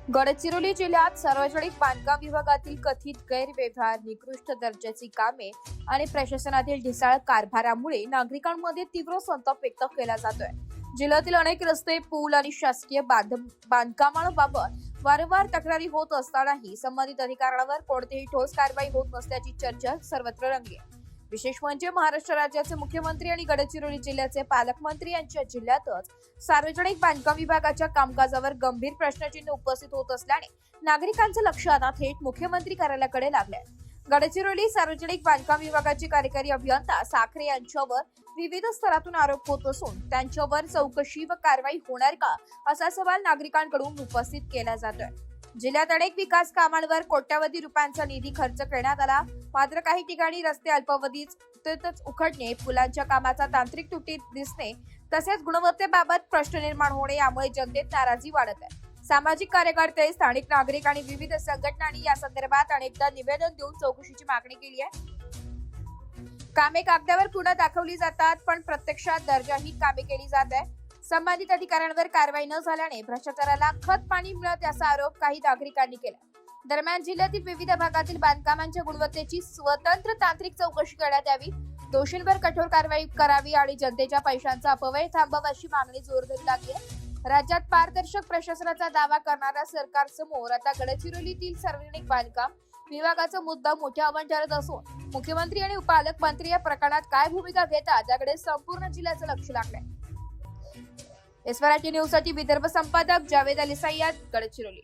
गडचिरोली जिल्ह्यात सार्वजनिक बांधकाम विभागातील कथित गैरव्यवहार, निकृष्ट दर्जाची कामे आणि प्रशासनातील ढिसाळ कारभारामुळे नागरिकांमध्ये तीव्र संताप व्यक्त केला जातोय। जिल्ह्यातील अनेक रस्ते, पूल आणि शासकीय बांधकामांबाबत वारंवार तक्रारी होत असतानाही संबंधित अधिकाऱ्यांवर कोणतीही ठोस कारवाई होत नसल्याची चर्चा सर्वत्र रंगली आहे। विशेष म्हणजे महाराष्ट्र राज्याचे मुख्यमंत्री आणि गडचिरोली जिल्ह्याचे पालकमंत्री यांच्या जिल्ह्यातच सार्वजनिक बांधकाम विभागाच्या कामकाजावर गंभीर प्रश्नचिन्ह उपस्थित होत असल्याने नागरिकांचं लक्ष आता थेट मुख्यमंत्री कार्यालयाकडे लागलंय। गडचिरोली सार्वजनिक बांधकाम विभागाचे कार्यकारी अभियंता साखरे यांच्यावर विविध स्तरातून आरोप होत असून त्यांच्यावर चौकशी व कारवाई होणार का असा सवाल नागरिकांकडून उपस्थित केला जातोय। जिल्ह्यात अनेक विकास कामांवर कोट्यवधी रुपयांचा निधी खर्च करण्यात आला, मात्र काही ठिकाणी रस्ते अल्पावधीतच उखडणे, पुलांच्या कामाचा तांत्रिक त्रुटी दिसणे तसेच गुणवत्तेबाबत प्रश्न निर्माण होणे यामुळे जनतेत नाराजी वाढत आहे। सामाजिक कार्यकर्ते, स्थानिक नागरिक आणि विविध संघटनांनी या संदर्भात अनेकदा निवेदन देऊन चौकशीची मागणी केली आहे। कामे कागदावर पूर्ण दाखवली जातात, पण प्रत्यक्षात दर्जाहीन कामे केली जात आहे। संबंधित अधिकाऱ्यांवर कारवाई न झाल्याने भ्रष्टाचाराला खत पाणी मिळत असा आरोप काही नागरिकांनी केला। दरम्यान जिल्ह्यातील विविध भागातील बांधकामांच्या गुणवत्तेची स्वतंत्र तांत्रिक चौकशी करण्यात यावी, दोषींवर कठोर कारवाई करावी आणि जनतेच्या पैशांचा अपव्यय थांबवावा अशी मागणी जोर धरू लागली आहे। राज्यात पारदर्शक प्रशासनाचा दावा करणाऱ्या सरकारसमोर आता गडचिरोलीतील सार्वजनिक बांधकाम विभागाचा मुद्दा मोठे आव्हान ठरत असून मुख्यमंत्री आणि पालकमंत्री या प्रकरणात काय भूमिका घेतात याकडे संपूर्ण जिल्ह्याचं लक्ष लागलंय। एसवाराटी न्यूज साठी विदर्भ संपादक जावेद अली सय्यद, गडचिरोली।